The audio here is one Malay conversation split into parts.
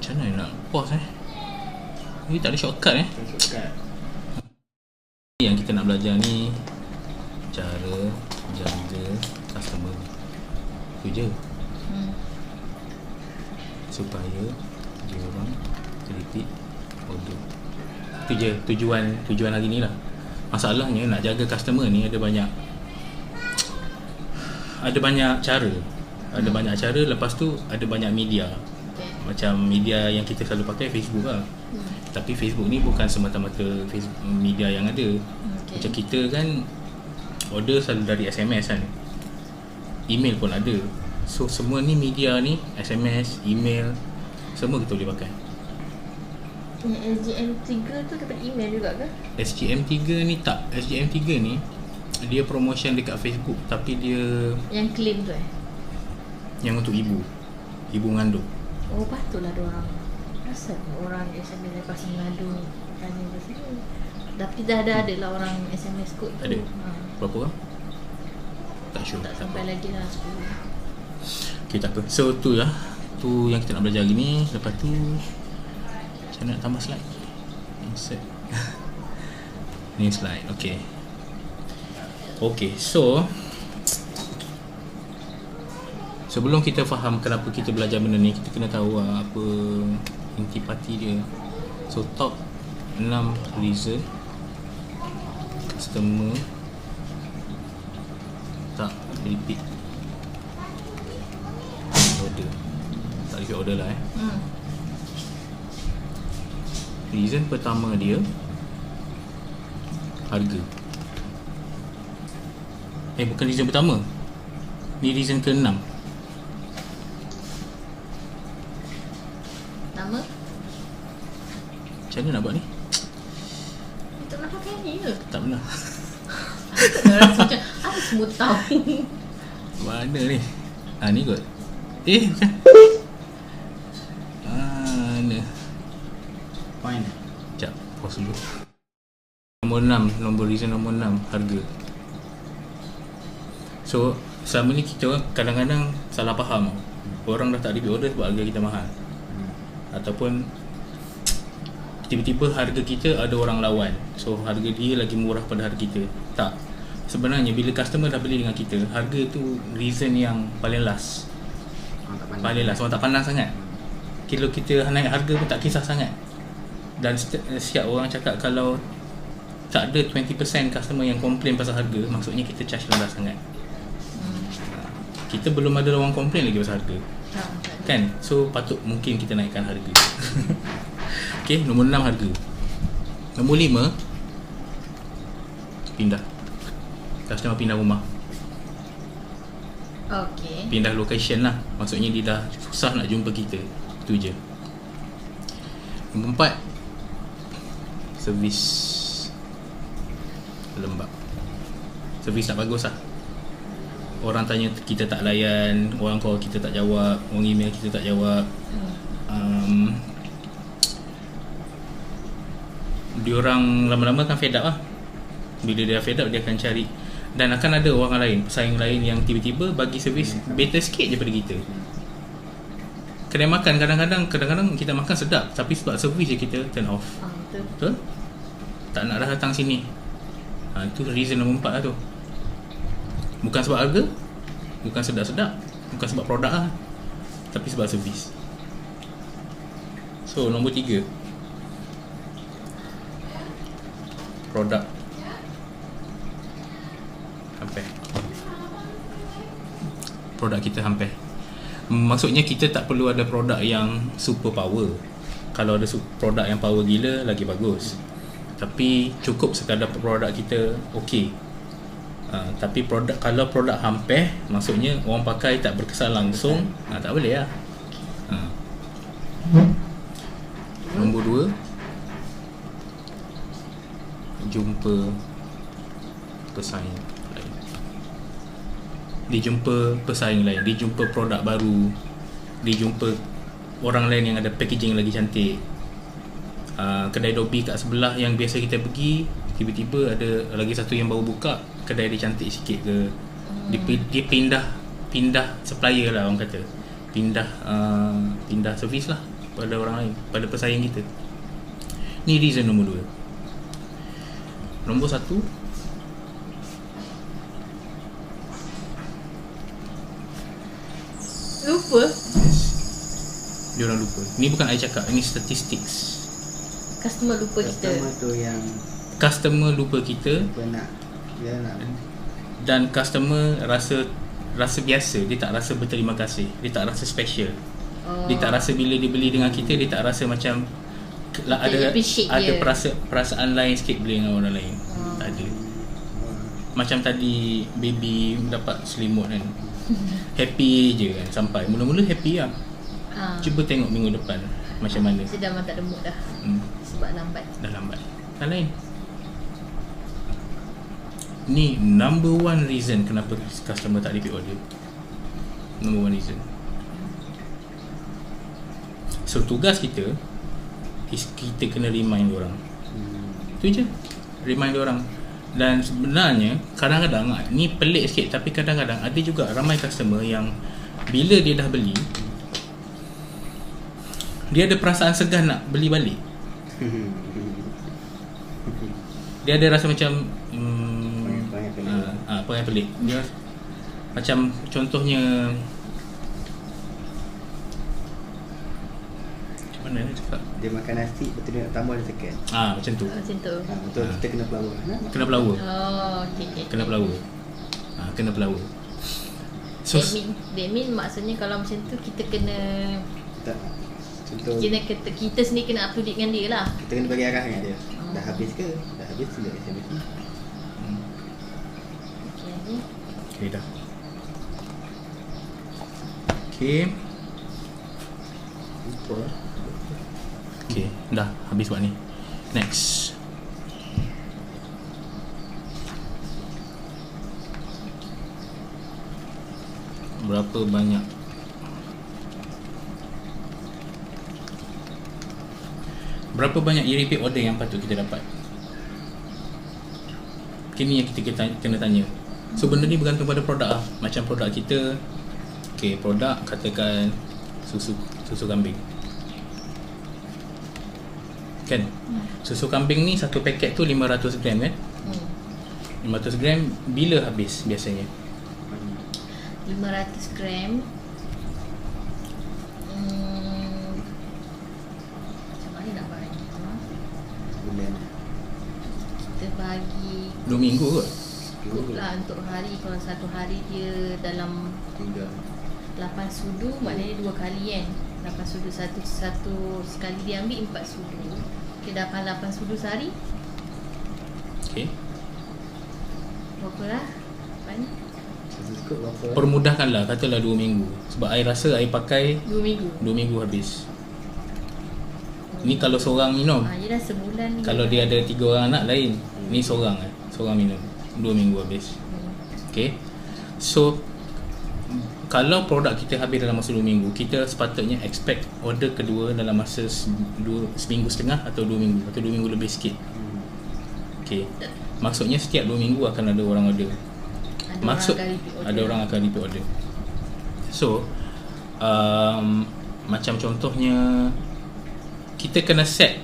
Macam mana nak pause Ni tak ada shortcut Yang kita nak belajar ni cara jaga customer. Itu je. Supaya dia orang repeat order. Itu je tujuan hari ni lah. Masalahnya nak jaga customer ni ada banyak cara. Ada banyak cara, lepas tu ada banyak media. Macam media yang kita selalu pakai Facebook lah. Tapi Facebook ni bukan semata-mata media yang ada. Macam kita kan order selalu dari SMS kan, email pun ada. So semua ni media ni, SMS, email, semua kita boleh pakai. SGM3 tu dapat email juga ke? SGM3 ni tak. SGM3 ni dia promotion dekat Facebook, tapi dia yang claim tu yang untuk ibu mengandung. Oh, patutlah diorang rasa orang SMS lepas mengandung tanya pasal tu. Tapi dah ada lah orang SMS kod tu. Ada? Berapa orang? Tak sure. Tak sampai lagi lah 10. Okay, tak apa. So tu lah, tu yang kita nak belajar hari ni. Lepas tu macam mana nak tambah slide? Insert ni slide. Okay, so sebelum kita faham kenapa kita belajar benda ni, kita kena tahu apa intipati dia. So top 6 reason customer tak repeat order. Tak repeat order lah Reason pertama dia harga. Bukan reason pertama, ni reason ke-6. Nama? Macam mana nak buat ni? Tak nak pakai ni ke? Tak pernah. Rasa macam apa semua tahu. Mana ni? Ni kot. Macam mana? Fine. Sekejap, pause dulu. Reason nombor 6, harga. So selama ni kita kadang-kadang salah faham. Orang dah tak repeat order sebab harga kita mahal. Ataupun tiba-tiba harga kita ada orang lawan, so harga dia lagi murah pada harga kita. Tak. Sebenarnya bila customer dah beli dengan kita, harga tu reason yang paling last. Orang tak pandang sangat. Kalau kita naik harga pun tak kisah sangat. Dan setiap orang cakap kalau tak ada 20% customer yang komplain pasal harga, maksudnya kita charge rendah sangat. Kita belum ada orang komplain lagi pasal harga, kan? So patut mungkin kita naikkan harga. Okay, nombor 6 harga. Nombor 5 pindah. Customer pindah rumah, pindah location lah. Maksudnya dia dah susah nak jumpa kita. Itu je. Nombor 4, servis lembab. Servis tak bagus lah. Orang tanya kita tak layan, orang call kita tak jawab, orang email kita tak jawab. Diorang lama-lama kan fed up lah. Bila dia fed up, dia akan cari. Dan akan ada orang lain, pesaing lain yang tiba-tiba bagi servis better sikit je daripada kita. Kedai makan kadang-kadang kita makan sedap, tapi sebab servis je kita turn off. Betul? Tak nak dah datang sini. Itu reason nombor 4 lah tu. Bukan sebab harga, bukan sedap-sedap, bukan sebab produk lah, tapi sebab servis. So nombor 3, produk hampir. Produk kita hampir. Maksudnya kita tak perlu ada produk yang super power. Kalau ada produk yang power gila, lagi bagus. Tapi cukup sekadar produk kita okey. Tapi kalau produk hampir, maksudnya orang pakai tak berkesan langsung, tak boleh lah. Nombor 2, jumpa pesaing lain. Dia jumpa pesaing lain, dia jumpa produk baru, dia jumpa orang lain yang ada packaging lagi cantik. Kedai Dobi kat sebelah yang biasa kita pergi, tiba-tiba ada lagi satu yang baru buka, kedai dia cantik sikit ke. Dia pindah supplier lah, orang kata pindah servis lah. pada orang lain, pada pesaing kita. Ni reason nombor 2. Nombor 1, Lupa. dia orang lupa. Ni bukan I cakap, ini statistics. Customer lupa kita. Customer tu yang Customer lupa kita apa nak, dia nak dan customer rasa biasa, dia tak rasa berterima kasih, dia tak rasa special. Dia tak rasa bila dia beli dengan kita, dia tak rasa macam ada appreciate dia. perasaan lain sikit beli dengan orang lain. Tak ada. Macam tadi baby dapat selimut kan. Happy je kan sampai. Mula-mula happy lah. Cuba tengok minggu depan macam mana. Saya dah tak ada mood dah. Sebab lambat. Dah lambat. Hal lain. Ni number 1 reason kenapa customer tak repeat order. Number 1 reason. So tugas kita is kita kena remind orang. Itu je. Remind orang. Dan sebenarnya kadang-kadang ni pelik sikit, tapi kadang-kadang ada juga ramai customer yang bila dia dah beli, dia ada perasaan segan nak beli balik. Dia ada rasa macam perangai pelik. Dia macam contohnya macam mana nak cakap, dia makan nasi betul dia nak tambah dia second. macam tu. Macam tu. Betul kita kena pelawak. Kena pelawak. Okay. Kena pelawak. Kena pelawak. So that mean maksudnya kalau macam tu kita kena tak, contoh kita sendiri kena up to date dengan dia lah. kita kena bagi arah dengan dia. Dah habis ke? Dah habis sila SMS ni. Okay dah. Okay. Lupa. Okay, dah habis buat ni. Next. Berapa banyak repeat order yang patut kita dapat? Kini yang kita kena tanya. So benda ni bergantung pada produk lah. Macam produk kita, okay, produk katakan susu kambing kan. Susu kambing ni satu paket tu 500 gram kan. 500 gram bila habis biasanya? 500 gram. Macam mana nak bagi? Sebulan. Kita bagi 2 minggu kot. cukup lah untuk hari. Kalau satu hari dia dalam Tinggal 8 sudu, maknanya 2 kali kan. 8 sudu satu sekali dia ambil 4 sudu. Dia dapat 8 sudu sehari. Okay. Berapa lah? Banyak. satu skop berapa? Permudahkanlah, katalah 2 minggu. Sebab I rasa I pakai 2 minggu. 2 minggu habis. Ni kalau seorang minum. Dia dah sebulan ni. Kalau dia ada 3 orang anak lain, ni seorang minum 2 minggu habis. Okay. So kalau produk kita habis dalam masa 2 minggu, kita sepatutnya expect order kedua dalam masa seminggu setengah atau 2 minggu atau 2 minggu lebih sikit. Okay. Maksudnya setiap 2 minggu akan ada orang order. Ada orang akan repeat order. So macam contohnya, kita kena set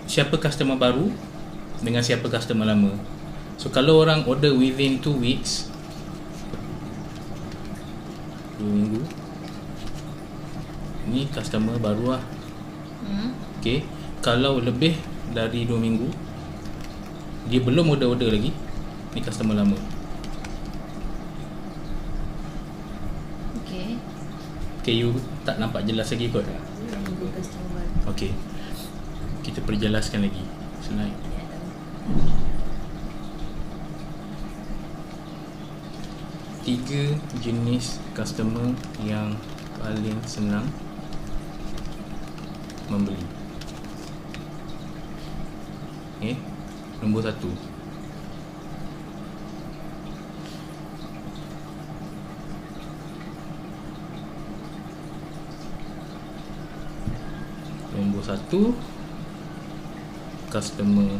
siapa customer baru dengan siapa customer lama. So kalau orang order within 2 weeks, 2 minggu, ni customer baru lah. Okay. Kalau lebih dari 2 minggu dia belum order lagi, ni customer lama. Okay, you tak nampak jelas lagi kot? Okay, kita perjelaskan lagi. Slide. Tiga jenis customer yang paling senang membeli. Okay, nombor 1, customer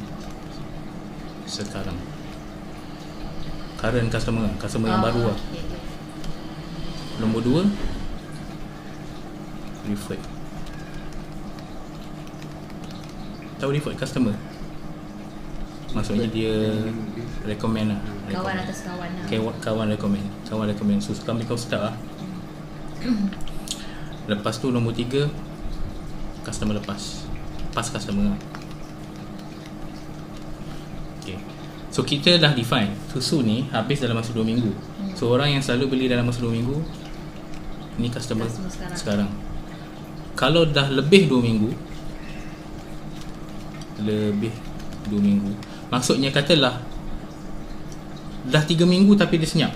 sekarang, current customer yang baru lah. Nombor 2, preferred Tahu referred customer? Maksudnya dia recommend lah. Kawan Recommend. atas kawan lah. Kawan recommend. Kawan recommend. So kami kau start lah. Lepas tu nombor 3, customer lepas. Pas customer lah. Okay. So kita dah define susu ni habis dalam masa 2 minggu. So orang yang selalu beli dalam masa 2 minggu, ni customer sekarang. Kalau dah lebih 2 minggu, maksudnya katalah dah 3 minggu tapi dia senyap.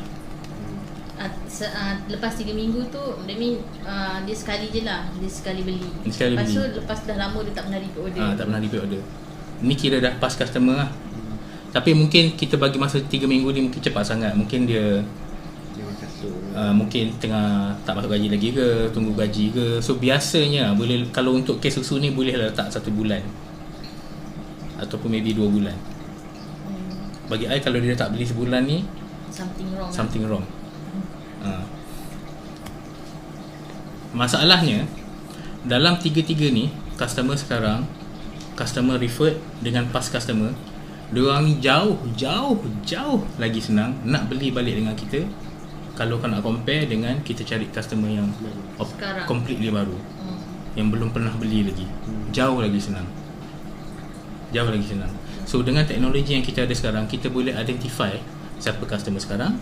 Lepas 3 minggu tu, that mean dia sekali je lah. Dia sekali beli. Lepas tu, lepas dah lama dia tak pernah repeat order. Tak pernah repeat order. Ni kira dah pas customer lah. Tapi mungkin kita bagi masa 3 minggu ni mungkin cepat sangat. Mungkin dia mungkin tengah tak masuk gaji lagi ke, tunggu gaji ke. So biasanya boleh, kalau untuk kes susu ni boleh letak 1 bulan ataupun maybe 2 bulan. Bagi I, kalau dia tak beli sebulan ni, something wrong. Masalahnya dalam 3 ni, customer sekarang, customer referred dengan past customer, diorang ni jauh lagi senang nak beli balik dengan kita kalau kau nak compare dengan kita cari customer yang completely baru, yang belum pernah beli lagi. Jauh lagi senang. So dengan teknologi yang kita ada sekarang, kita boleh identify siapa customer sekarang,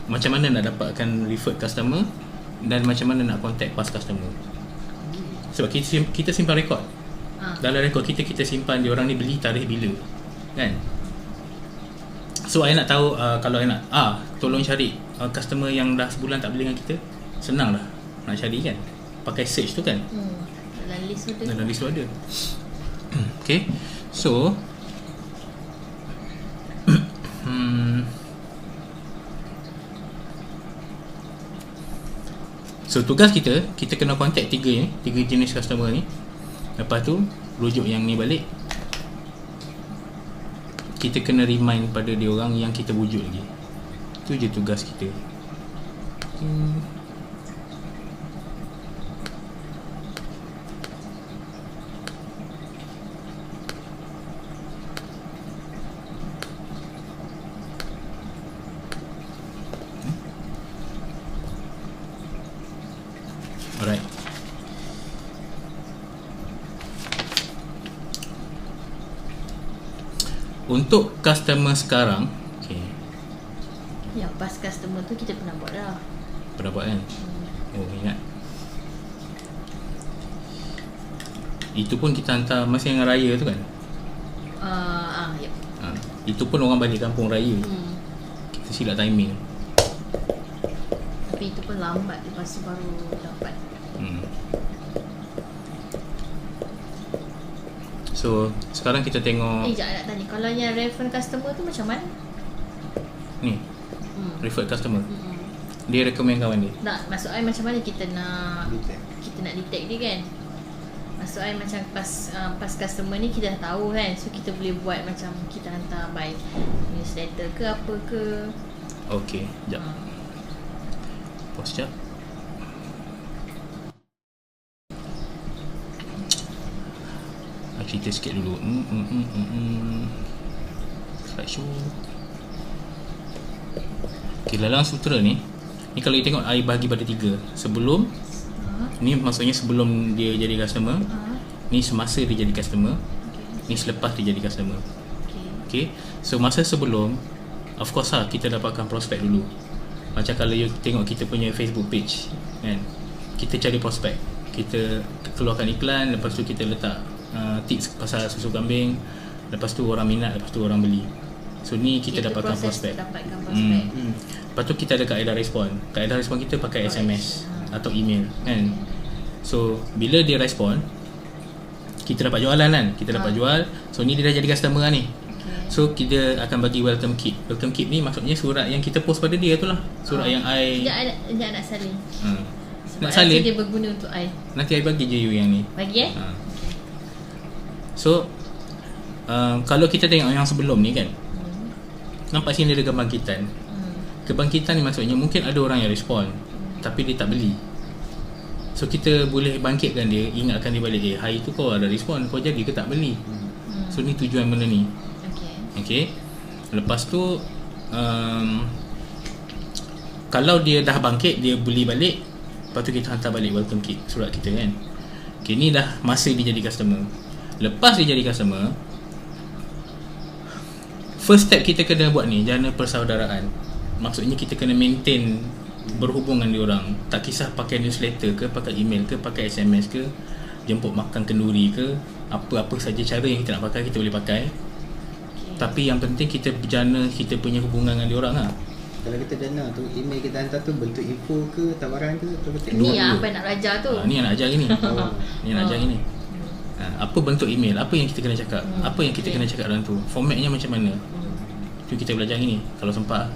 macam mana nak dapatkan referred customer, dan macam mana nak contact past customer. Sebab kita simpan rekod. Dalam rekod kita simpan dia orang ni beli tarikh bila, kan? So I nak tahu, kalau I nak tolong cari customer yang dah sebulan tak beli dengan kita, senang lah nak cari, kan? Pakai search tu, kan? Dalam list tu ada. Okay. So So tugas kita kena contact 3 jenis customer ni. Lepas tu rujuk yang ni balik. Kita kena remind pada dia orang yang kita wujud lagi. Itu je tugas kita. Alright. Untuk customer sekarang, okay, yang pas customer tu kita pernah buat dah. Pernah buat, kan? Oh, ingat. Itu pun kita hantar masa yang raya tu, kan? Yep. Itu pun orang balik kampung raya. Kita silap timing. Tapi itu pun lambat, lepas tu baru dapat. So sekarang kita tengok Sekejap nak tanya, kalau yang refer customer tu macam mana? ni, referred customer. Dia recommend kawan dia. Maksud I macam mana kita nak detect dia, kan? Maksud I macam pas customer ni kita dah tahu, kan? So kita boleh buat macam kita hantar by newsletter ke apa ke. Okay, sekejap. Pause sekejap. Cerita sikit dulu. Slideshow. Okay, dalam sutera ni kalau kita tengok, I bahagi pada 3. Sebelum, ni maksudnya sebelum dia jadi customer. Ni semasa dia jadi customer. Ni selepas dia jadi customer. Okay. So masa sebelum, of course lah, kita dapatkan prospek dulu. Macam kalau you tengok kita punya Facebook page, kan, kita cari prospek, kita keluarkan iklan, lepas tu kita letak tips pasal susu kambing, lepas tu orang minat, lepas tu orang beli. So ni kita dapatkan prospek. Lepas tu kita ada kaedah respon. Kaedah respon kita pakai SMS atau email, kan. So bila dia respon, kita dapat jualan, kan. Kita dapat jual. So ni dia dah jadi customer lah ni. So kita akan bagi welcome kit. Welcome kit ni maksudnya surat yang kita post pada dia tu lah. Surat yang I Sekejap nak salin. Nak salin? Dia berguna untuk I. Nanti I bagi je you yang ni. Bagi So kalau kita tengok yang sebelum ni, kan, nampak sini ada kebangkitan. Kebangkitan ni maksudnya mungkin ada orang yang respon, tapi dia tak beli. So kita boleh bangkitkan dia, ingatkan dia balik, hari tu kau ada respon, kau jadi ke tak beli. So ni tujuan benda ni. Okay. Lepas tu kalau dia dah bangkit, dia beli balik, lepas tu kita hantar balik welcome kit, surat kita kan. Okay, ni dah masa dia jadi customer. Lepas dia jadi customer, first step kita kena buat ni, jana persaudaraan. Maksudnya kita kena maintain berhubung dengan diorang. Tak kisah pakai newsletter ke, pakai email ke, pakai SMS ke, jemput makan kenduri ke, apa-apa saja cara yang kita nak pakai, kita boleh pakai. Tapi yang penting kita jana kita punya hubungan dengan diorang lah. Kalau kita dana tu, email kita hantar tu bentuk info ke, tawaran ke, atau betul? Ni apa yang nak raja tu. Ni yang nak ajar gini. Ni yang nak ajar gini. Apa bentuk email, apa yang kita kena cakap, apa yang kita kena cakap dalam tu, formatnya macam mana. Tu kita belajar gini kalau sempat.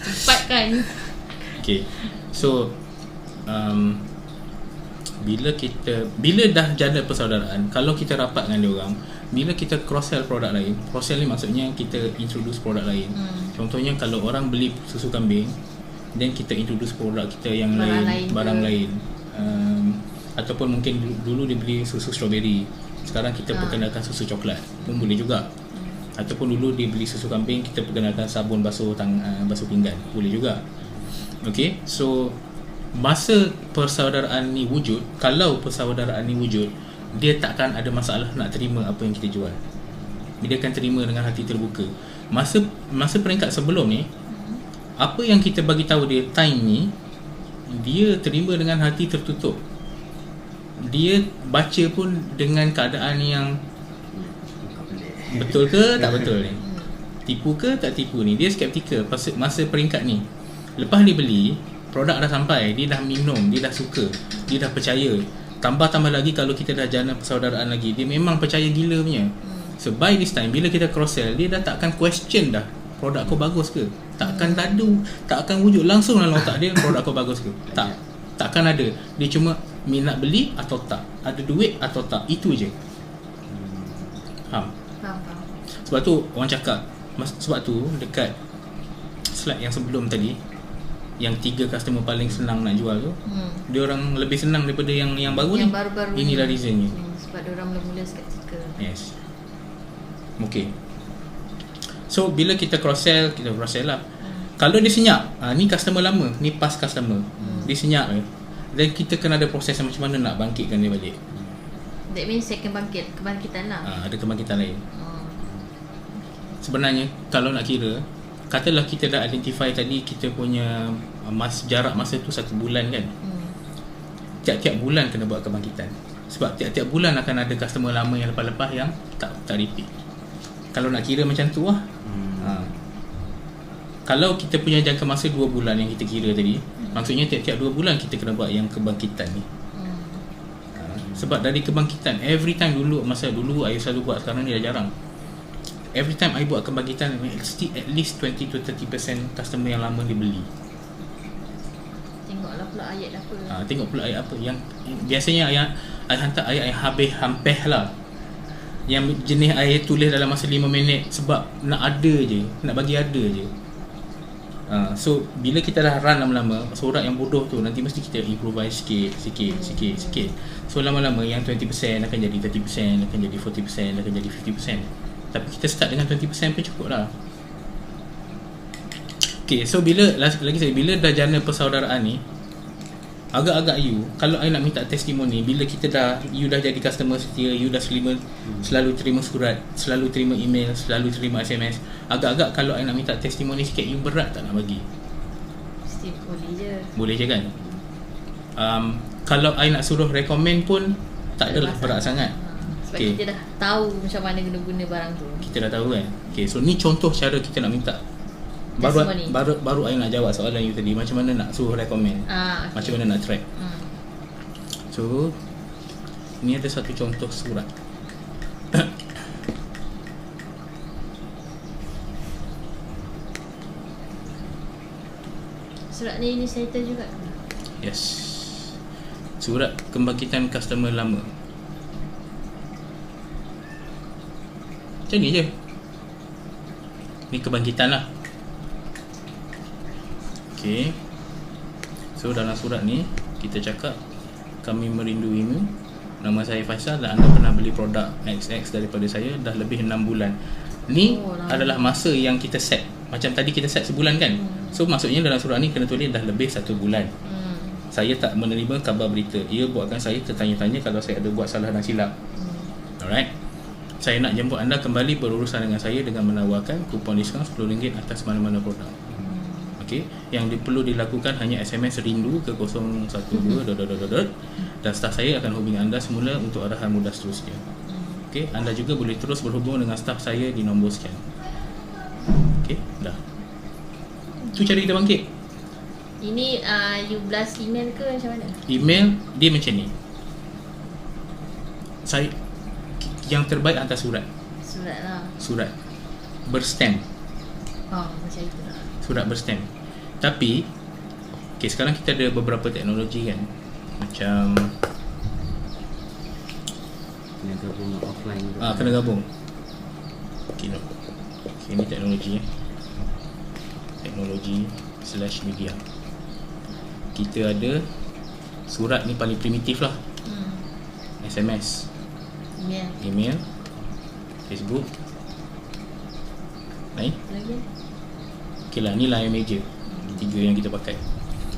Sempat kan. Okay. So bila dah jana persaudaraan, kalau kita rapat dengan diorang, bila kita cross sell produk lain, cross sell ni maksudnya kita introduce produk lain. Contohnya kalau orang beli susu kambing, then kita introduce produk kita yang barang lain. Ataupun mungkin dulu dia beli susu strawberry, sekarang kita perkenalkan susu coklat pun boleh juga. Ataupun dulu dia beli susu kambing, kita perkenalkan sabun basuh pinggan, boleh juga. Okay, so masa persaudaraan ni wujud, kalau persaudaraan ni wujud, dia takkan ada masalah nak terima apa yang kita jual. Dia akan terima dengan hati terbuka. Masa peringkat sebelum ni, apa yang kita bagi tahu dia time ni, dia terima dengan hati tertutup. Dia baca pun dengan keadaan yang betul ke tak betul ni, tipu ke tak tipu ni. Dia skeptikal masa peringkat ni. Lepas dia beli, produk dah sampai, dia dah minum, dia dah suka, dia dah percaya. Tambah lagi kalau kita dah jana persaudaraan lagi, dia memang percaya gila punya. So by this time, bila kita cross sell, dia dah takkan question dah produk kau bagus ke. Takkan wujud langsung dalam otak dia produk kau bagus ke. Takkan ada. Dia cuma minat beli atau tak, ada duit atau tak, itu je. Faham? Sebab tu orang cakap, sebab tu dekat slide yang sebelum tadi, yang 3 customer paling senang nak jual tu, dia orang lebih senang daripada yang baru yang ni. Baru-baru Inilah reasonnya. Sebab dia orang mula-mula skeptikal. Yes. Okay. So bila kita cross sell lah. Kalau dia senyap, ni customer lama, ni past customer, dia senyap je, dan kita kena ada proses macam mana nak bangkitkan dia balik. That means second kebangkitan lah. Ada kebangkitan lain. Sebenarnya kalau nak kira, katalah kita dah identify tadi kita punya jarak masa tu 1 bulan kan. Tiap-tiap bulan kena buat kebangkitan. Sebab tiap-tiap bulan akan ada customer lama yang lepas-lepas yang tak repeat. Kalau nak kira macam tu lah. Kalau kita punya jangka masa 2 bulan yang kita kira tadi, maksudnya tiap-tiap 2 bulan kita kena buat yang kebangkitan ni. Sebab dari kebangkitan, every time masa dulu I selalu buat, sekarang ni dah jarang. Every time I buat kebangkitan, at least 20 to 30% customer yang lama dia beli. Tengoklah pula ayat apa. Tengok pula ayat apa. Yang biasanya I hantar ayat yang habis hampir lah, yang jenis I tulis dalam masa 5 minit, sebab nak ada je, nak bagi ada je. So bila kita dah run lama-lama, surat yang bodoh tu nanti mesti kita improvise sikit. So lama-lama yang 20% akan jadi 30%, akan jadi 40%, akan jadi 50%. Tapi kita start dengan 20% pun cukup lah. Okay, so bila dah jana persaudaraan ni, agak-agak kalau I nak minta testimoni, bila you dah jadi customer setia, you dah selalu terima surat, selalu terima email, selalu terima SMS, agak-agak kalau I nak minta testimoni sikit, you berat tak nak bagi? Mesti boleh je kan. Kalau I nak suruh recommend pun tak adalah berat sangat. Sebab kita dah tahu macam mana guna barang tu. Kita dah tahu kan. Okay, so ni contoh cara kita nak minta. Baru I nak jawab soalan you tadi, macam mana nak suruh recommend, okay. Macam mana nak track. So ni ada satu contoh surat. Surat ni initiator juga. Yes. Surat kebangkitan customer lama. Macam ni je. Ni kebangkitan lah. Okay. So dalam surat ni kita cakap kami merinduimu. Nama saya Faisal dan anda pernah beli produk XX daripada saya dah lebih 6 bulan. Ni lama. adalah masa yang kita set. Macam tadi kita set sebulan kan. So maksudnya dalam surat ni kena tulis dah lebih 1 bulan. Saya tak menerima kabar berita. Ia buatkan saya tertanya-tanya kalau saya ada buat salah dan silap. Alright. Saya nak jemput anda kembali berurusan dengan saya dengan menawarkan kupon diskaun RM10 atas mana-mana produk. Okey, yang perlu dilakukan hanya SMS rindu ke 012 dan staf saya akan hubungi anda semula untuk arahan mudah seterusnya. Okey, anda juga boleh terus berhubung dengan staf saya di nombor sekian. Okey, dah. Tu cara kita bangkit. Ini you blast email ke macam mana? Email dia macam ni. Saya yang terbaik hantar surat. Surat lah. Surat berstamp. Macam itu lah. Surat berstamp. Tapi okay, sekarang kita ada beberapa teknologi kan. Macam Kena gabung offline tu. kena gabung. Okay, no. Okay, ini teknologi teknologi /media. Kita ada surat ni paling primitif lah. SMS, email, Facebook, lain. Lagi? Okay lah, ni lah yang major. Tiga yang kita pakai.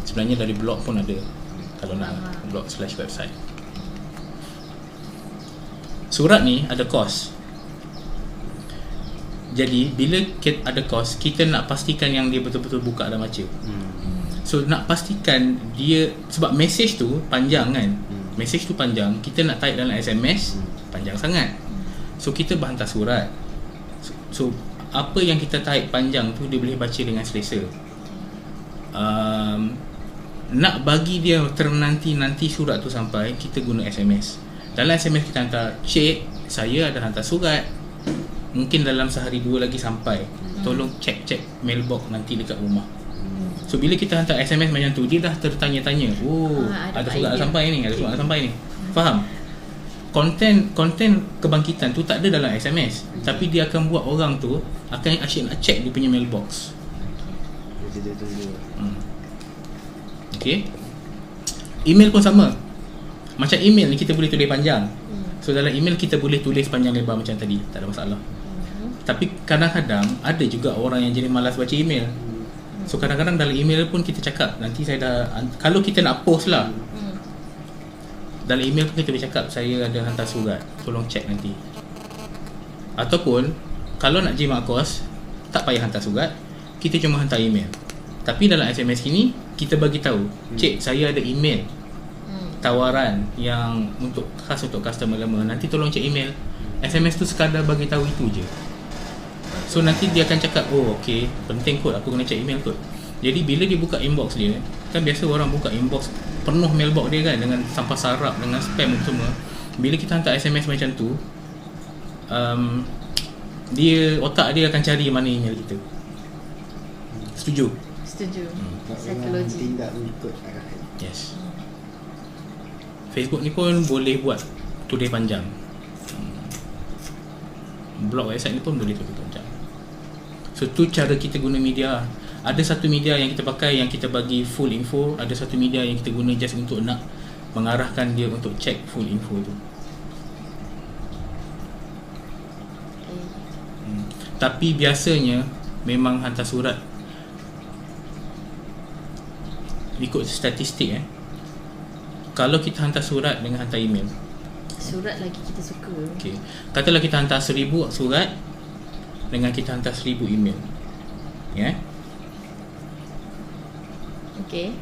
Sebenarnya dari blog pun ada. Kalau nak blog/website. Surat ni ada kos. Jadi bila ada kos, kita nak pastikan yang dia betul-betul buka dan baca. So nak pastikan dia, sebab message tu panjang kan. Message tu panjang, kita nak type dalam SMS panjang sangat. So kita berhantar surat. So apa yang kita type panjang tu dia boleh baca dengan selesa. Nak bagi dia ternanti-nanti surat tu sampai, kita guna SMS. Dalam SMS kita hantar, "Cik, saya ada hantar surat. Mungkin dalam sehari dua lagi sampai. Tolong cek mailbox nanti dekat rumah." So bila kita hantar SMS macam tu, dia dah tertanya-tanya, ada surat dah sampai ni, ada surat dah sampai ni. Faham? Konten kebangkitan tu tak ada dalam SMS, tapi dia akan buat orang tu akan asyik nak check dia punya mailbox. Dia tunggu. Okay. Email pun sama. Macam email ni kita boleh tulis panjang. So dalam email kita boleh tulis panjang lebar macam tadi, tak ada masalah. Tapi kadang-kadang ada juga orang yang jadi malas baca email. So kadang-kadang dalam email pun kita cakap, nanti saya dah, kalau kita nak post lah, dalam email pun kita boleh cakap, saya ada hantar surat, tolong check nanti. Ataupun kalau nak jimat kos, tak payah hantar surat, kita cuma hantar email. Tapi dalam SMS ni kita bagi tahu, "Cik, saya ada email tawaran yang khas untuk customer lama, nanti tolong check email." SMS tu sekadar bagi tahu itu je. So nanti dia akan cakap, okey, penting kot, aku kena check email kot. Jadi bila dia buka inbox dia, kan biasa orang buka inbox penuh mailbox dia kan, dengan sampah sarap, dengan spam semua. Bila kita hantar SMS macam tu, otak dia akan cari mana email kita. Setuju? Setuju. Tak Psikologi. tindak ikut arahan. Yes. Facebook ni pun boleh buat tulis panjang. Blog website ni pun boleh tulis panjang. So tu cara kita guna media. Ada satu media yang kita pakai yang kita bagi full info, ada satu media yang kita guna just untuk nak mengarahkan dia untuk check full info tu. Tapi biasanya memang hantar surat ikut statistik kalau kita hantar surat dengan hantar email, Surat lagi kita suka. okay, katalah kita hantar 1000 surat dengan kita hantar 1000 email, ya, Okay.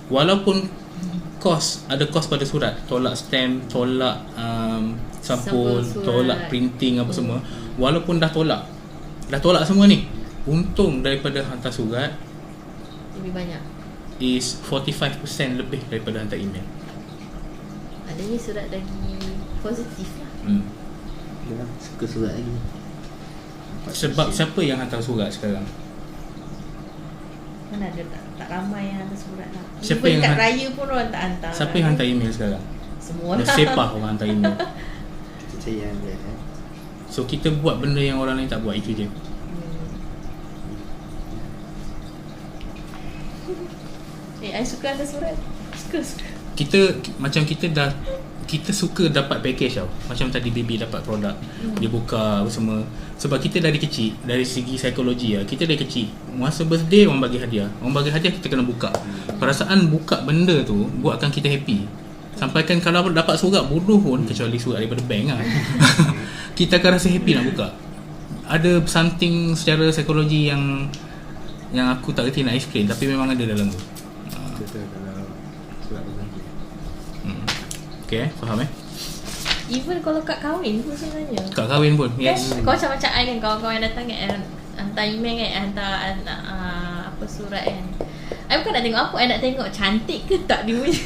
walaupun ada kos pada surat, tolak stamp, tolak sampul, Sampul surat, tolak printing apa semua, walaupun dah tolak semua ni, untung daripada hantar surat Lebih banyak. is 45% lebih daripada hantar email. Adanya surat lagi positif lah. Dia suka surat lagi. Sebab siapa yang hantar surat sekarang? Mana ada tak ramai yang hantar surat lah. Siapa Even yang kat han- raya pun orang tak hantar. Siapa yang hantar email sekarang? Semua lah. Sepah orang hantar email. Kita sayang dia. So kita buat benda yang orang lain tak buat, itu je. I suka hantar surat. Suka. kita suka dapat package tau. Macam tadi baby dapat produk, dia buka apa semua. Sebab kita dari kecil, dari segi psikologi lah, kita dari kecil masa birthday orang bagi hadiah kita kena buka. Perasaan buka benda tu buatkan kita happy. Sampaikan kalau dapat surat bodoh pun, kecuali surat daripada bank lah, kita akan rasa happy nak buka. Ada something secara psikologi yang aku tak reti nak explain, tapi memang ada dalam tu. Betul kalau surat berjanji. Okay, faham Even kalau kat kahwin pun sebenarnya. Kat kahwin pun, yes. Kau macam I kan, kawan-kawan yang datang kan, hantar email kan, hantar apa surat kan. I bukan nak tengok apa, I nak tengok cantik ke tak dia punya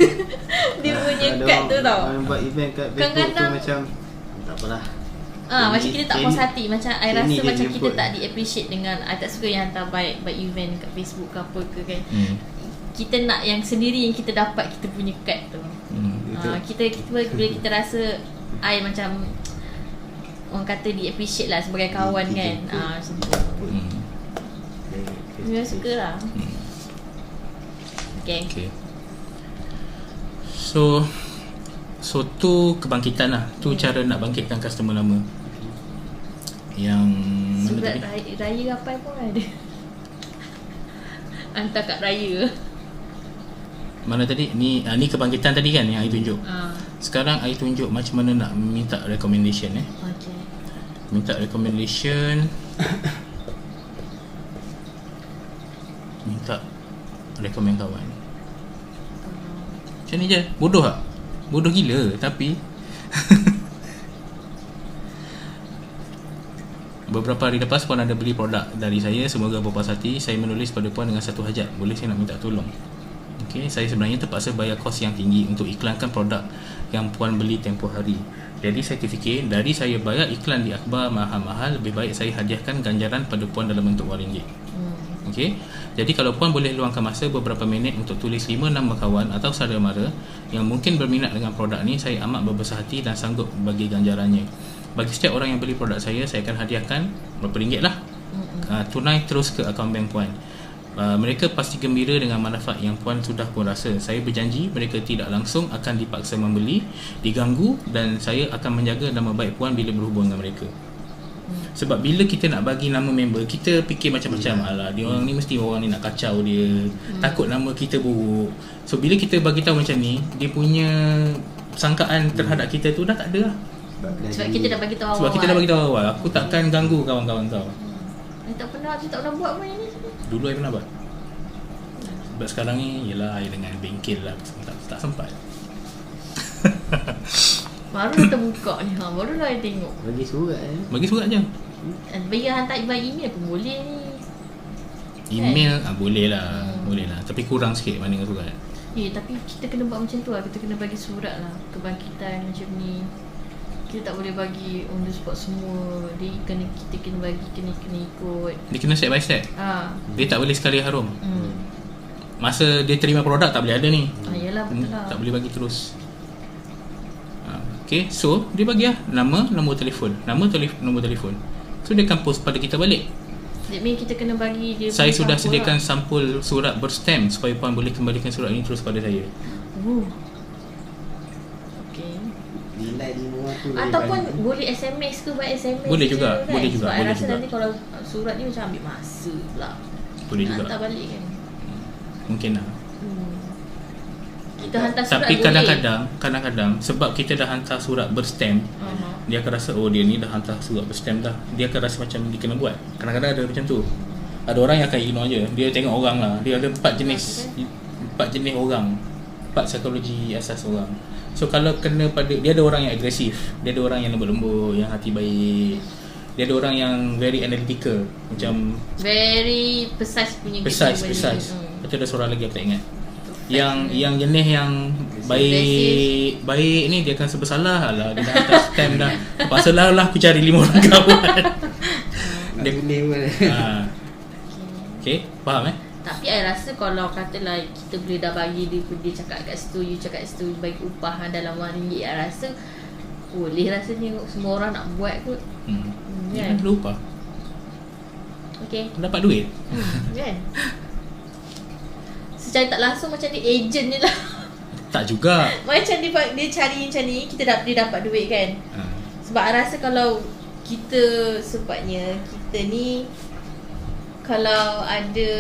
dia punya kad tu tau. Orang buat event kat Facebook Kadang-kadang tu macam tak apalah. Macam kita tak puas hati. Macam I rasa dia macam kita jemput. tak di-appreciate dengan I tak suka yang hantar by event kat Facebook ke apa ke kan. Kita nak yang sendiri yang kita dapat kita punya kad tu. Kita bila kita rasa I macam orang kata di-appreciate lah sebagai kawan kan. Macam tu. Memang suka lah. Okay. So tu kebangkitan lah. Tu cara nak bangkitkan customer lama. Yang surat raya apa pun ada. Hantar kat raya. Mana tadi? Ni kebangkitan tadi kan yang I tunjuk. Sekarang I tunjuk macam mana nak minta recommendation Okay. Minta recommendation. Minta recommend kawan. Macam ni je. Bodoh tak? Bodoh gila. Tapi beberapa hari lepas puan ada beli produk dari saya. Semoga berpuas hati. Saya menulis pada puan dengan satu hajat. Boleh saya nak minta tolong? Okay, saya sebenarnya terpaksa bayar kos yang tinggi untuk iklankan produk yang puan beli tempoh hari. Jadi saya terfikir, dari saya bayar iklan di akhbar mahal-mahal, lebih baik saya hadiahkan ganjaran pada puan dalam bentuk RM1. Okay, jadi kalau puan boleh luangkan masa beberapa minit untuk tulis 5 nama kawan atau saudara mara yang mungkin berminat dengan produk ni, saya amat berbesar hati dan sanggup bagi ganjarannya. Bagi setiap orang yang beli produk saya akan hadiahkan berapa ringgit lah, tunai terus ke akaun bank puan. Mereka pasti gembira dengan manfaat yang puan sudah pun rasa. Saya berjanji mereka tidak langsung akan dipaksa membeli, diganggu, dan saya akan menjaga nama baik puan bila berhubung dengan mereka. Sebab bila kita nak bagi nama member, kita fikir macam-macam. Alah, dia orang ni mesti orang ni nak kacau dia, takut nama kita buruk. So bila kita bagi tahu macam ni, dia punya sangkaan terhadap kita tu dah tak ada lah. Sebab kita dah bagi tahu awal. Sebab kita dah bagi tahu awal, aku takkan ganggu kawan-kawan kau. I tak pernah buat pun ni. Dulu I pernah buat. Sebab sekarang ni yelah I dengan bengkel lah, tak sempat. Baru terbuka ni, baru lah I tengok. Bagi surat Bagi surat je. Biar hantar by email pun boleh ni. Email boleh lah. Boleh lah. Tapi kurang sikit banding surat. Tapi kita kena buat macam tu lah. Kita kena bagi surat lah. Kebangkitan macam ni. Kita tak boleh bagi on the spot semua. Kita kena bagi, kena ikut. Dia kena step by step. Dia tak boleh sekali harum. Masa dia terima produk tak boleh ada ni. Yalah, betul lah. Tak boleh bagi terus. Okay, so dia bagi lah nama, nombor telefon. Nombor telefon. So dia akan post pada kita balik. That means kita kena bagi dia. Saya sudah sediakan sampul surat berstamp supaya puan boleh kembalikan surat ini terus pada saya. Okay. Nilai di rumah tu ataupun boleh SMS ke, buat SMS. Boleh juga, kan? boleh juga. Sebab Boleh I rasa juga. nanti kalau surat ni macam ambil masa pula. Boleh juga. Hantar balik kan. Mungkin lah. Kita hantar surat tapi boleh. kadang-kadang sebab kita dah hantar surat berstamp, dia akan rasa dia ni dah hantar surat berstamp dah. Dia akan rasa macam dia kena buat. Kadang-kadang ada macam tu. Ada orang yang akan ignore je. Dia tengok orang lah. Dia ada 4 jenis orang. 4 psikologi asas orang. So kalau kena pada, dia ada orang yang agresif, dia ada orang yang lembut-lembut, yang hati baik, dia ada orang yang very analytical, macam very precise punya. Precise. Lepas tu ada seorang lagi aku tak ingat. Yang jenis yang baik ni dia akan serba salah lah. Dia dah hantar stamp dah. Pasal lah aku cari 5 orang kawan. Dia boleh pun. Okay, faham Tapi I rasa kalau katalah kita boleh dah bagi dia cakap kat situ, you cakap kat situ, bagi upah dalam RM1, I rasa boleh rasanya semua orang nak buat kot. Dia perlu upah. Okay. Dapat duit. Kan? Secara tak langsung macam dia agent je lah. Tak juga. Macam dia cari macam ni, dia dapat duit kan. Sebab I rasa kalau kita, sepatnya kita ni kalau ada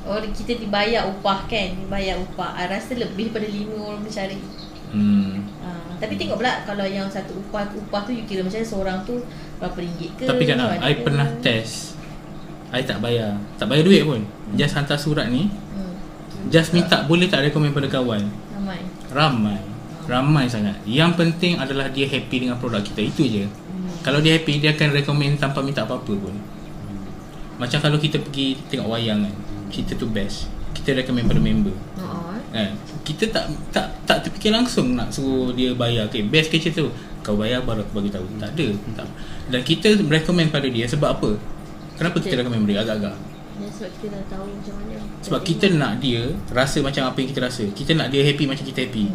orang kita dibayar upah kan, I rasa lebih pada 5 orang mencari. Tapi tengok pula kalau yang satu upah tu you kira macam seorang tu berapa ringgit ke. Tapi kan I pernah test, I tak bayar duit pun. Just hantar surat ni, just minta boleh tak recommend pada kawan. Ramai sangat. Yang penting adalah dia happy dengan produk kita, itu je. Kalau dia happy, dia akan recommend tanpa minta apa-apa pun. Macam kalau kita pergi tengok wayang kan, cerita tu best, kita recommend pada member. Kan? Kita tak terfikir langsung nak suruh dia bayar. Okay, best ke cerita tu, kau bayar baru aku bagi tahu. Tak ada. Dan kita recommend pada dia sebab apa? Kenapa kita recommend dia agak-agak? Sebab kita dah tahu macam mana. Sebab kita nak dia rasa macam apa yang kita rasa. Kita nak dia happy macam kita happy.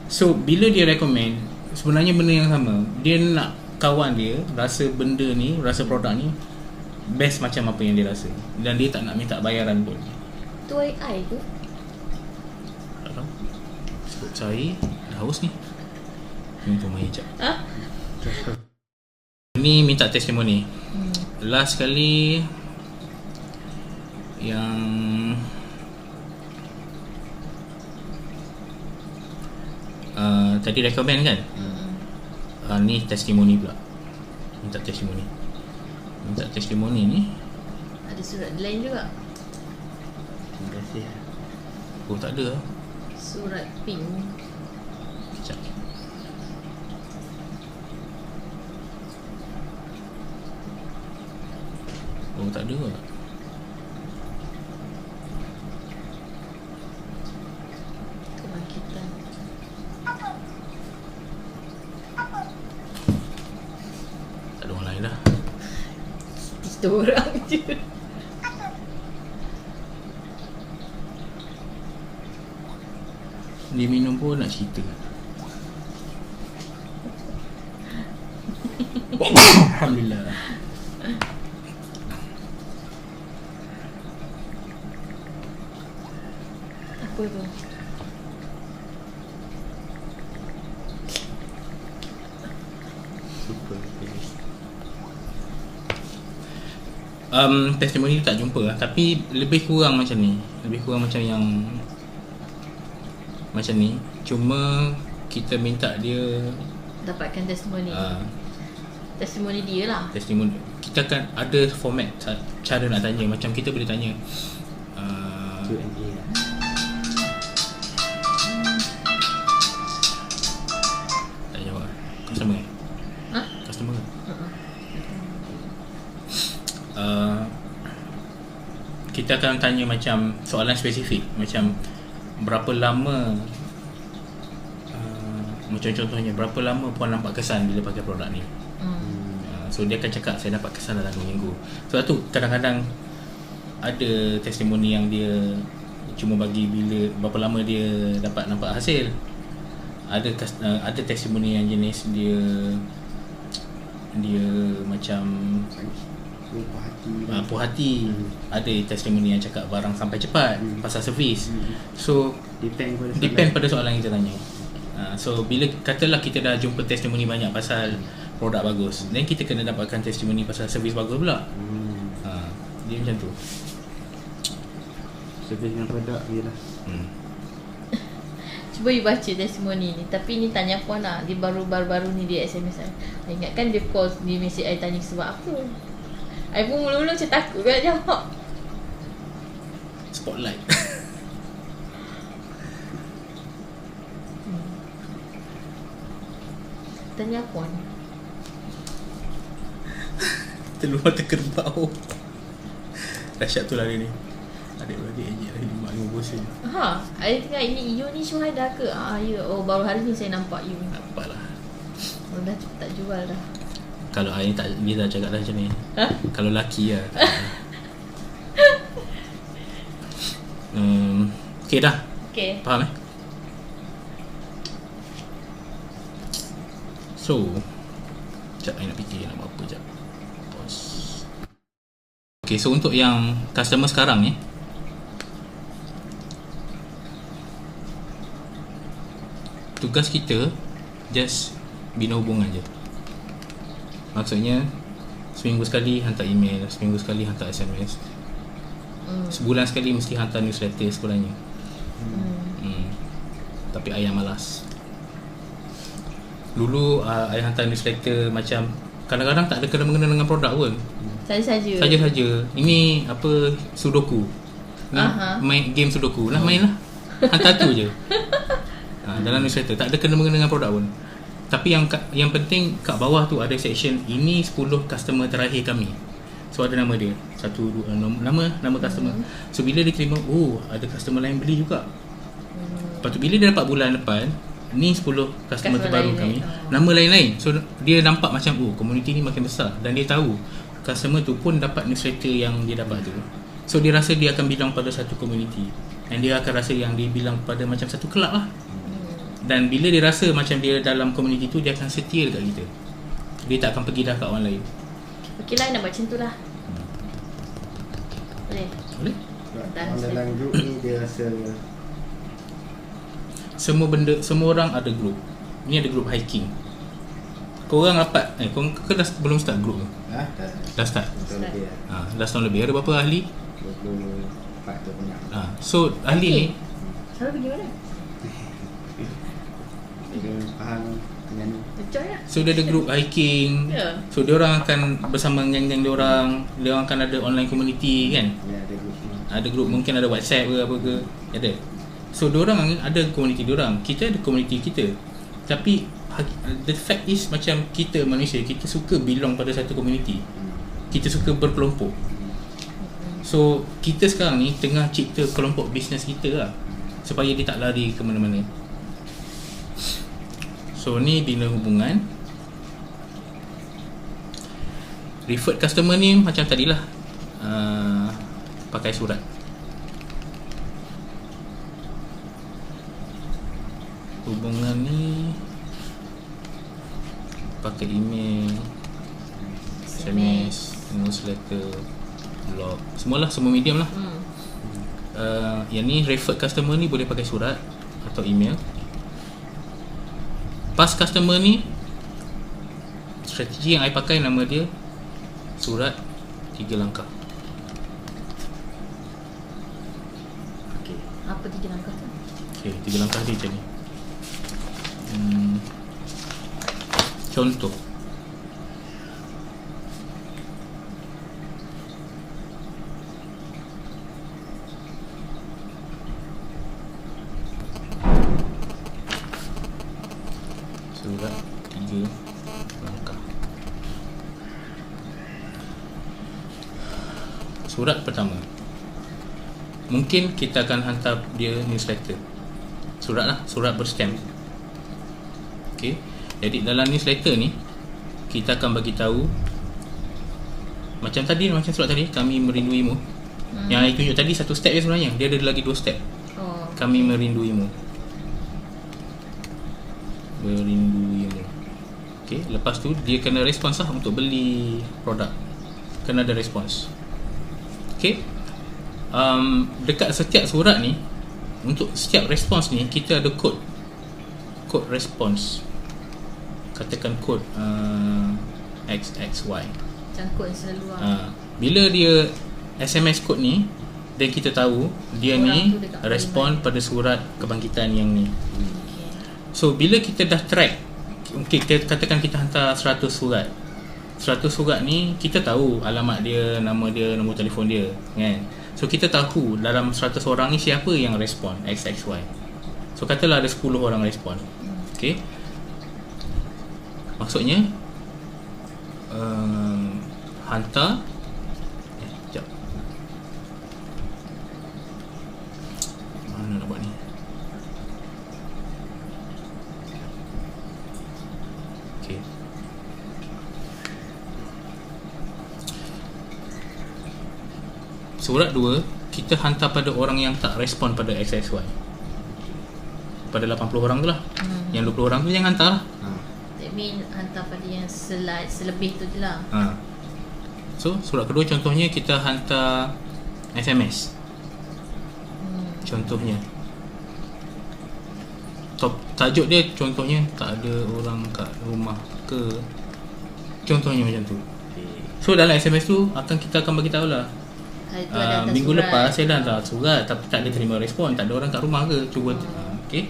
So bila dia recommend, sebenarnya benda yang sama. Dia nak kawan dia rasa benda ni, rasa produk ni best macam apa yang dia rasa. Dan dia tak nak minta bayaran pun. Tu AI tu? Tak tahu. Sebut saya dah haus ni. Minta main jap. Ni minta testimoni. Last kali yang tadi recommend kan. Ni testimoni pula. Minta testimoni ni. Ada surat lain juga. Terima kasih. Oh tak ada. Surat pink. Sekejap. Oh tak ada pula. Kebangkitan. Tak ada orang lain dah. Kita orang je. Dia minum pun nak cerita. Alhamdulillah. Apa tu? Super. Testimoni tak jumpa lah. Tapi lebih kurang macam ni. Lebih kurang macam yang macam ni. Cuma kita minta dia Dapatkan testimoni. Testimoni dia lah. Testimoni. Kita akan ada format cara nak tanya. Macam kita boleh tanya Q&A lah. tak jawab. Customer kan? Ha? Customer kan? Kita akan tanya macam soalan spesifik. Macam berapa lama, macam contohnya berapa lama puan nampak kesan bila pakai produk ni. So dia akan cakap saya dapat kesan dalam 2 minggu. Sebab tu kadang-kadang ada testimoni yang dia cuma bagi bila berapa lama dia dapat nampak hasil. Ada testimoni yang jenis dia macam puas hati. Ada testimoni yang cakap barang sampai cepat pasal servis. So depend pada soalan yang kita tanya. So bila katalah kita dah jumpa testimoni banyak pasal produk bagus, then kita kena dapatkan testimoni pasal servis bagus pula. Dia macam tu. Servis dengan produk je lah. Cuba you baca testimoni ni. Tapi ni tanya puan lah. Dia baru-baru ni dia SMS saya. Ingatkan dia call, dia mesej saya tanya sebab apa. I pun mula-mula macam takut nak jawab. Spotlight. Tanya puan. Telur mata kerbau. Dahsyat tu lah dia ni. Adik-beradik je lah, mak dengan bosan. Ada tengok ini you ni Syuhada ke? Ya. Oh baru hari ni saya nampak you. Nampaklah. Oh dah tak jual dah. Kalau I tak, dia dah cakap dah macam ni. Kalau laki lah. Okay dah. Okay. Faham So sekejap I nak fikir nak buat apa sekejap. Pause. Okay, so untuk yang customer sekarang ni, tugas kita just bina hubungan je. Maksudnya seminggu sekali hantar email, seminggu sekali hantar SMS, sebulan sekali mesti hantar newsletter sekurangnya. Tapi ayah malas. Dulu ayah hantar newsletter macam kadang-kadang tak ada kena-mengena dengan produk pun. Saja-saja. Ini apa, sudoku. Main game sudoku. Main lah. Hantar tu je. Dalam newsletter tak ada kena-mengena dengan produk pun. Tapi yang penting kat bawah tu ada section ini 10 customer terakhir kami. So ada nama dia. 1 2 nama customer. So bila dia terima, ada customer lain beli juga. Lepas tu bila dia dapat bulan depan, ni 10 customer terbaru kami, nama lain-lain. So dia nampak macam komuniti ni makin besar, dan dia tahu customer tu pun dapat newsletter yang dia dapat tu. So dia rasa dia akan bilang pada satu komuniti, dan dia akan rasa yang dia bilang pada macam satu kelab lah. Dan bila dia rasa macam dia dalam komuniti tu, dia akan setia dekat kita. Dia tak akan pergi dah kat orang lain. Okey lah, nak buat macam tu lah. Boleh? Orang dalam grup ni dia rasa semua orang ada grup. Ni ada grup hiking. Korang rapat kau dah belum start grup ke? Dah start. Dah setahun lebih. Ada berapa ahli? 24 tu banyak. So ahli ni Selalu pergi mana? Dia faham dengan Enjoy lah. So dia ada grup hiking. So dia orang akan bersama geng-geng dia orang akan ada online community kan. ada grup ni. Ada grup, mungkin ada WhatsApp ke apa ke. Ada. So diorang ada komuniti diorang, kita ada komuniti kita. Tapi the fact is macam kita manusia, kita suka belong pada satu komuniti. Kita suka berkelompok. So kita sekarang ni tengah cipta kelompok bisnes kita lah, supaya dia tak lari ke mana-mana. So ni bina hubungan. Referred customer ni macam tadilah, pakai surat. Hubungan ni pakai email, SMS, newsletter, blog, semualah, semua medium lah. Yang ni referred customer ni boleh pakai surat atau email. Past customer ni, strategi yang I pakai nama dia surat 3 langkah. Apa 3 langkah tu? Okay, 3 langkah dia macam ni. Contoh, surat 3 langkah. Surat pertama, mungkin kita akan hantar dia newsletter. Surat lah, surat berstamp. Okay. Jadi dalam newsletter ni kita akan bagi tahu macam tadi, macam surat tadi, kami merinduimu. Yang I tunjuk tadi satu step je sebenarnya. Dia ada lagi 2 step. Kami merinduimu. Merinduimu. Okay. Lepas tu dia kena respons lah untuk beli produk. Kena ada respons. Okay. Dekat setiap surat ni, untuk setiap respons ni kita ada kod respons. Katakan kod XXY. Cangkut selalu lah. Bila dia SMS kod ni, dan kita tahu dia orang ni respon mana. pada surat kebangkitan yang ni. So bila kita dah track, kita katakan kita hantar 100 surat. 100 surat ni kita tahu alamat dia, nama dia, nombor telefon dia, kan? So kita tahu dalam 100 orang ni siapa yang respon XXY. So katalah ada 10 orang respon. Okay. Maksudnya hantar sekejap. Mana nak buat ni? Okay. Surat 2 kita hantar pada orang yang tak respon pada XXY. Pada 80 orang tu lah. Yang 20 orang tu jangan hantar lah. That mean hantar pada yang selebih tu je lah. So surat kedua contohnya kita hantar SMS. Contohnya tajuk dia contohnya tak ada orang kat rumah ke, contohnya macam tu. So dalam SMS tu kita akan bagi tahu lah, Hari tu ada hantar minggu surat. lepas saya dah hantar surat tapi tak ada terima respon, tak ada orang kat rumah ke, cuba okay.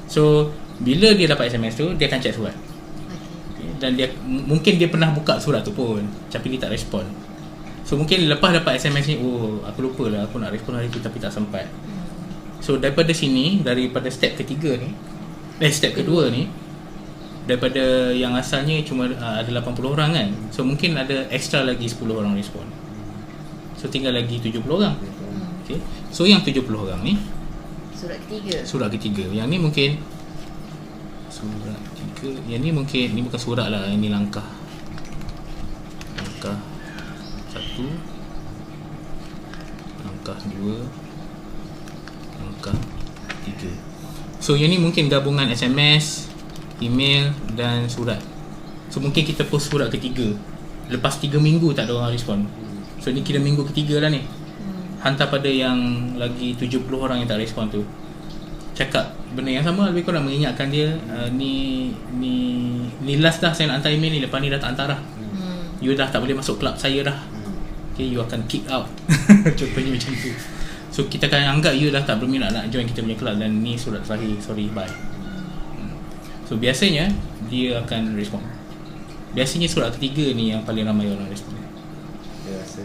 So bila dia dapat SMS tu dia akan check surat. Okay. Dan dia mungkin dia pernah buka surat tu pun tapi dia tak respon. So mungkin lepas dapat SMS ni, oh aku lupa lah aku nak respon hari tu tapi tak sempat. So daripada sini, daripada step ketiga ni, step kedua ni, daripada yang asalnya cuma ada 80 orang kan, so mungkin ada extra lagi 10 orang respon. So tinggal lagi 70 orang. Okay. So yang 70 orang ni Surat ketiga. surat ketiga. Yang ni mungkin surat ketiga, yang ni mungkin ni bukan surat lah, ini langkah. Langkah 1, langkah 2, langkah 3. So yang ni mungkin gabungan SMS, email dan surat. So mungkin kita post surat ketiga lepas 3 minggu tak ada orang respon. So ni kira minggu ketiga lah ni. Hantar pada yang lagi 70 orang yang tak respon tu. Cakap benda yang sama, lebih kurang mengingatkan dia, ni last dah saya nak hantar email ni, lepas ni dah tak hantar dah. You dah tak boleh masuk club saya dah. Okay, you akan kick out. Contohnya macam tu. So kita akan anggap you dah tak berminat nak join kita punya club dan ni surat terakhir, sorry, bye. So biasanya dia akan respon. Biasanya surat ketiga ni yang paling ramai orang respon. Dia rasa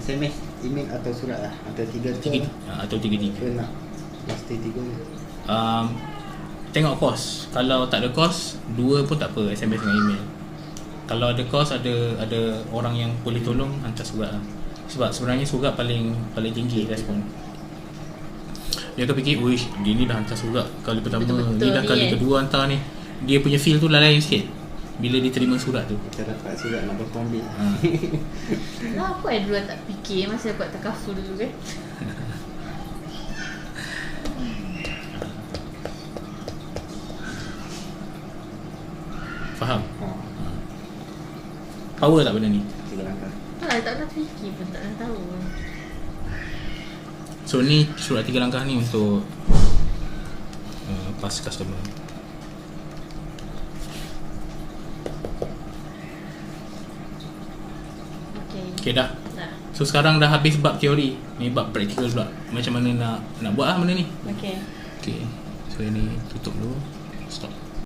SMS, email atau surat lah, antara tiga tu Atau tiga-tiga. ke nak pasti tiga ni. Tengok kos. Kalau tak ada kos, 2 pun tak apa, SMS dengan email. Kalau ada kos, ada orang yang boleh tolong, hantar surat lah. Sebab sebenarnya surat paling tinggi respon. Dia akan fikir, uish, dia ni dah hantar surat kali pertama, Betul-betul ni dah ni kali kan. kedua hantar ni. Dia punya feel tu lain sikit bila dia terima surat tu. Kita dapat surat nak berapa ambil. Lah apa dulu tak fikir masa buat takaful dulu kan. Faham? Power tak benda ni? Tiga langkah. Tak pernah fikir pun, tak pernah tahu. So ni surat 3 langkah ni untuk pas customer. Okay dah. Dah. So sekarang dah habis bab teori, ni bab praktikal pula. Macam mana nak buat lah benda ni. Okay. Okay. So ini tutup dulu. Stop.